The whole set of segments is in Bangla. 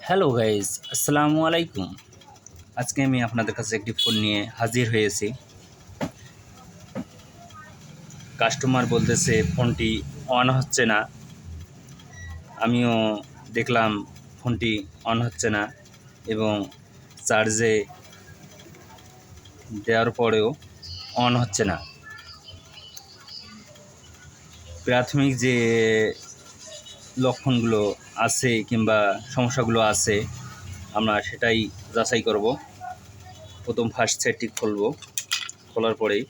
হ্যালো গাইজ, আসসালামু আলাইকুম। আজকে আমি আপনাদের কাছে একটি ফোন নিয়ে হাজির হয়েছি। কাস্টমার বলতেছে ফোনটি অন হচ্ছে না। আমিও দেখলাম ফোনটি অন হচ্ছে না এবং চার্জে দেওয়ার পরেও অন হচ্ছে না। প্রাথমিক যে লক্ষণগুলো আছে কিংবা সমস্যাগুলো আছে আমরা সেটাই যাচাই করব। প্রথম ফার্স্ট সেটটি খোলার পরেই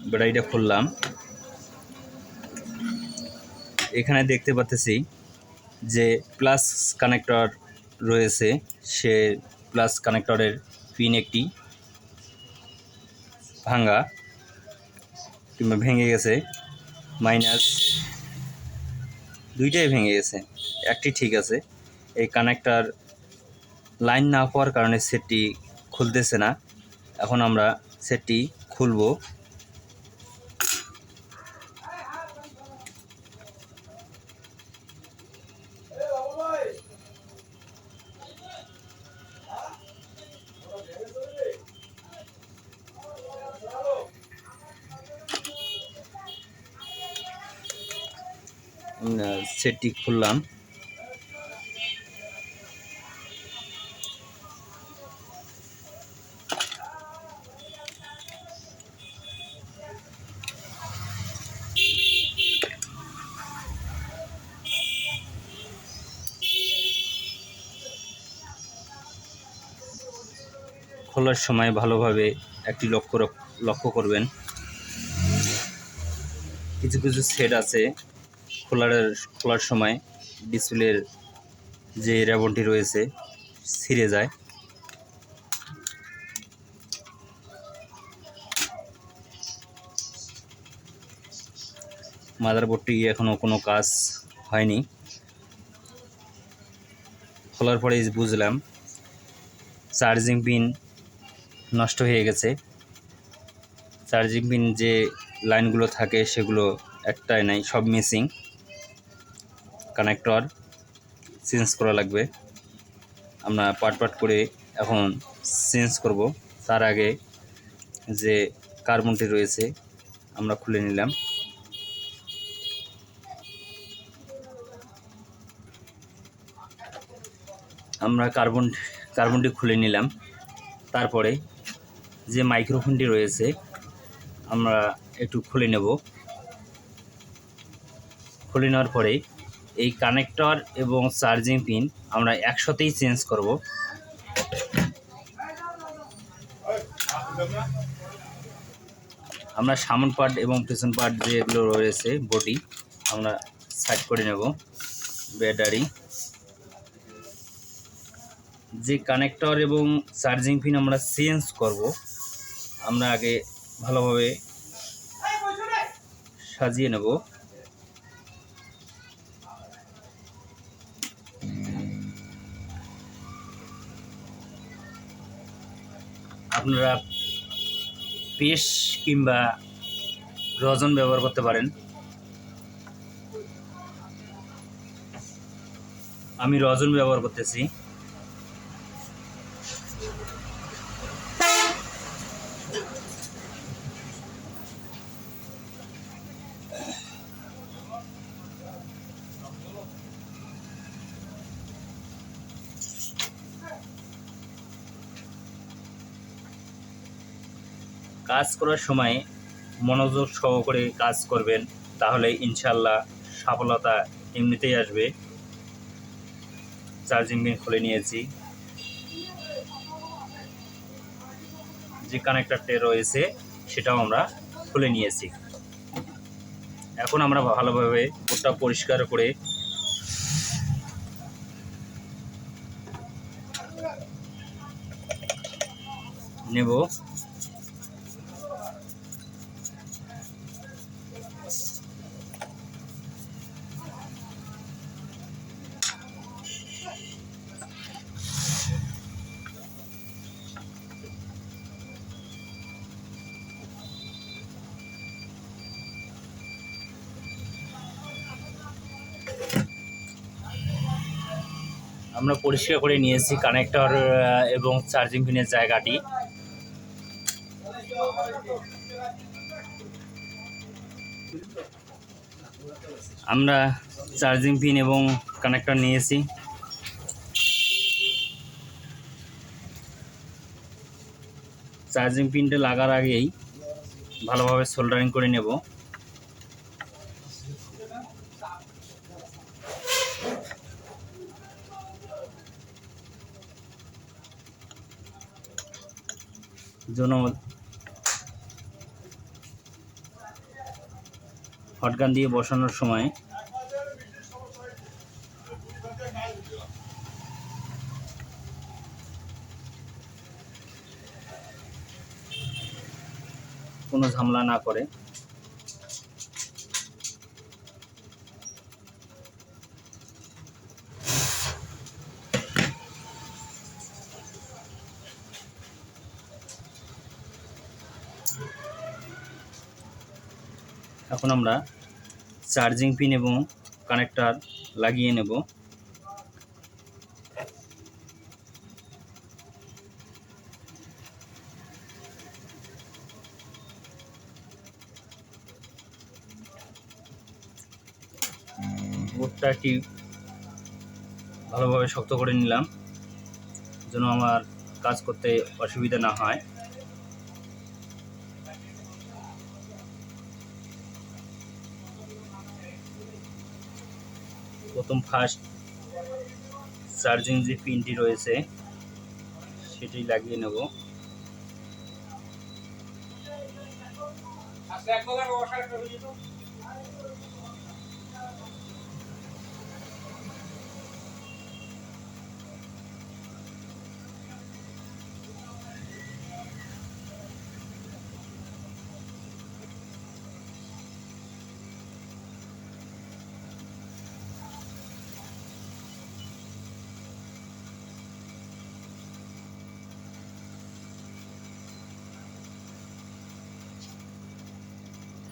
ব্যাটারিটা খুললাম। এখানে দেখতে পাচ্ছি যে প্লাস কানেক্টর রয়েছে, সে প্লাস কানেক্টরের পিন একটি ভাঙা কিংবা ভেঙে গেছে, মাইনাস দুইটাই ভেঙে গেছে, একটি ঠিক আছে। এই কানেক্টর লাইন না পাওয়ার কারণে সেটটি খুলতেছে না। এখন আমরা সেটটি খুলব। সেটটি খুললাম। খোলার সময় ভালোভাবে একটি লক্ষ্য করবেন। কিছু কিছু সেট আছে খোলার সময় ডিসপ্লের যে রেবনটি রয়েছে ছিঁড়ে যায়। মাদারবোর্ডটি এখনও কোনো কাজ হয়নি। খোলার পরেই বুঝলাম চার্জিং পিন নষ্ট হয়ে গেছে। চার্জিং পিন যে লাইনগুলো থাকে সেগুলো একটাই নাই, সব মিসিং। কানেক্টর চেঞ্জ করা লাগবে। আমরা পার্ট করে এখন চেঞ্জ করব। তার আগে যে কার্বনটি রয়েছে আমরা খুলে নিলাম। আমরা কার্বনটি খুলে নিলাম। তারপরে যে মাইক্রোফোনটি রয়েছে আমরা একটু খুলে নেব। খুলে নেওয়ার পরে এই কানেক্টর এবং চার্জিং পিন আমরা একসাথেই চেঞ্জ করব। আমরা সামন পার্ট এবং পেছন পার্ট যেগুলো রয়েছে বডি আমরা সাইড করে নেব। ব্যাটারি, যে কানেক্টর এবং চার্জিং পিন আমরা চেঞ্জ করব, আমরা আগে ভালোভাবে সাজিয়ে নেব। আপনারা পেশ কিংবা রজন ব্যবহার করতে পারেন। আমি রজন ব্যবহার করতেছি। কাজ করার সময় মনোযোগ সহকারে কাজ করবেন, তাহলে ইনশাল্লাহ সফলতা এমনিতেই আসবে। চার্জিং পিন খুলে নিয়েছি, যে কানেক্টরটি রয়েছে সেটাও আমরা খুলে নিয়েছি। এখন আমরা ভালোভাবে বোর্ডটা পরিষ্কার করে নেব। আমরা পরিষ্কার করে নিয়েছি কানেক্টর এবং চার্জিং পিনের জায়গাটি। আমরা চার্জিং পিন এবং কানেক্টর নিয়েছি। চার্জিং পিনটা লাগার আগেই ভালোভাবে সোল্ডারিং করে নেব। জন্য হটগান দিয়ে বসানোর সময় কোনো ঝামেলা না করে এখন আমরা চার্জিং পিন এবং কানেক্টর লাগিয়ে নেব। বোর্ডটাকে ভালোভাবে শক্ত করে নিলাম যেন আমার কাজ করতে অসুবিধা না হয়। প্রথম ফার্স্ট চার্জিং যে পিনটি রয়েছে সেটি লাগিয়ে নেব।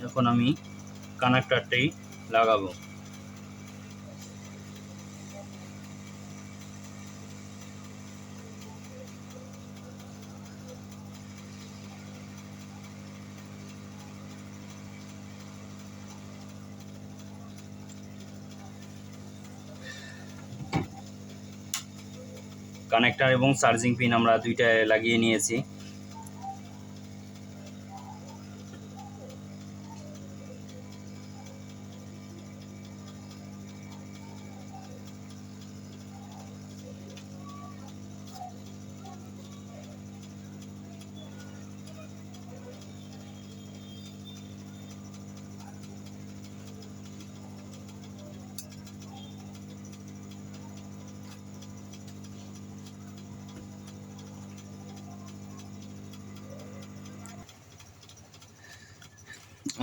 এখন আমি কানেক্টরটি লাগাবো। কানেক্টর এবং চার্জিং পিন আমরা দুইটায় লাগিয়ে নিয়েছি।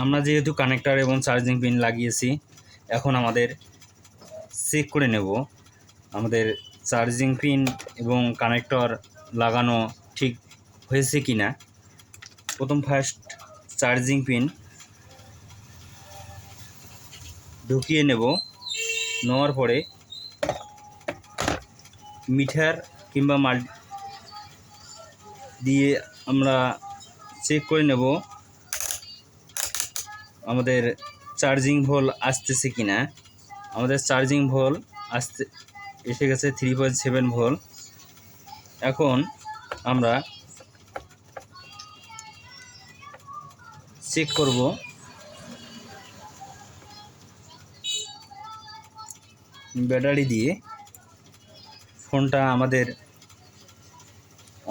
আমরা যেহেতু কানেক্টর এবং চার্জিং পিন লাগিয়েছি, এখন আমাদের চেক করে নেব আমাদের চার্জিং পিন এবং কানেক্টর লাগানো ঠিক হয়েছে কি না। প্রথম ফার্স্ট চার্জিং পিন ঢুকিয়ে নেব। নেওয়ার পরে মিটার কিংবা মাল্টি দিয়ে আমরা চেক করে নেব আমাদের চার্জিং ভোল আসতেছে কি না। আমাদের চার্জিং ভোল এসে গেছে 3.7 ভোল। এখন আমরা চেক করব ব্যাটারি দিয়ে ফোনটা আমাদের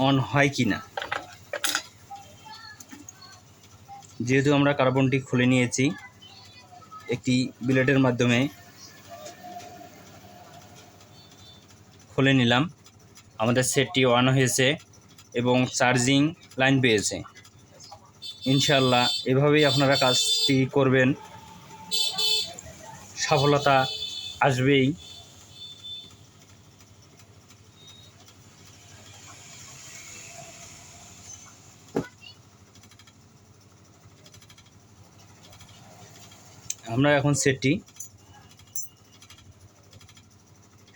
অন হয় কি না। যেহেতু আমরা কার্বনটি খুলে নিয়েছি, একটি ব্লেডের মাধ্যমে খুলে নিলাম। আমাদের সেটটি অন হয়েছে এবং চার্জিং লাইন পেয়েছে। ইনশাআল্লাহ এভাবেই আপনারা কাজটি করবেন, সফলতা আসবেই। আমরা এখন সেটটি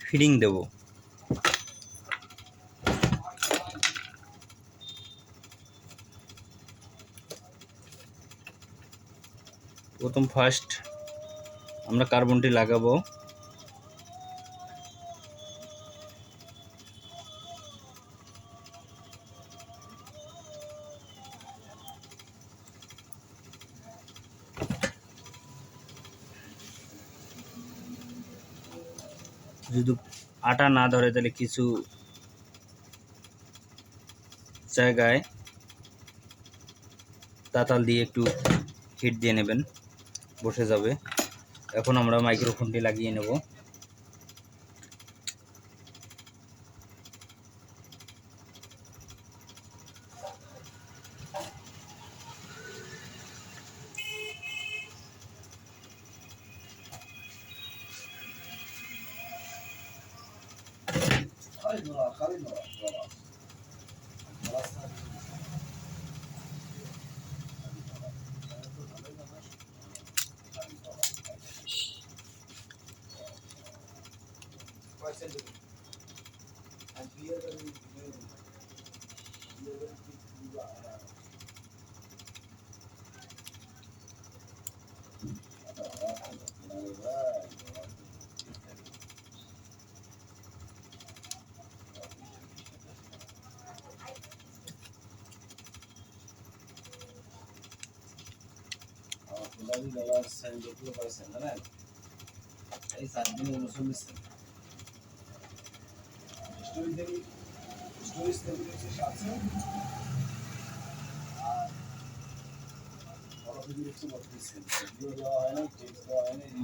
ফিডিং দেব। প্রথম ফার্স্ট আমরা কার্বনটি লাগাবো। যদি আটা না ধরে তাহলে কিছু জায়গায় তাতাল দিয়ে একটু হিট দিয়ে নেবেন, বসে যাবে। এখন আমরা মাইক্রোফোনটি লাগিয়ে নেব।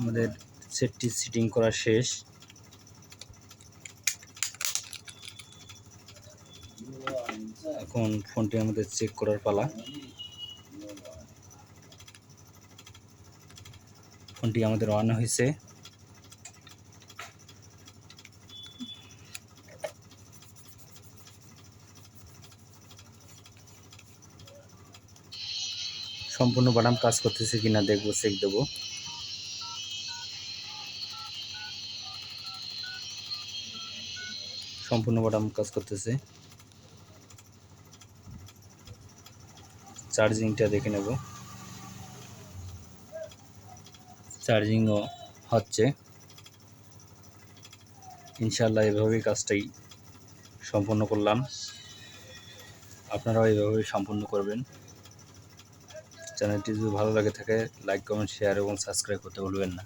আমাদের সেটটি সিটিং করা শেষ। এখন ফোনটি আমাদের চেক করার পালা। ফোনটি আমাদের অন হয়েছে। সম্পূর্ণ বাদাম কাজ করতেছে কিনা দেখবো, চেক দেবো। সম্পূর্ণ বাদাম কাজ করতেছে। চার্জিংটা দেখে নেব। চার্জিংও হচ্ছে। ইনশাআল্লাহ এভাবেই কাজটাই সম্পন্ন করলাম। আপনারাও এভাবেই সম্পন্ন করবেন। চ্যানেলটি যদি ভালো লাগে থাকে লাইক, কমেন্ট, শেয়ার এবং সাবস্ক্রাইব করতে ভুলবেন না।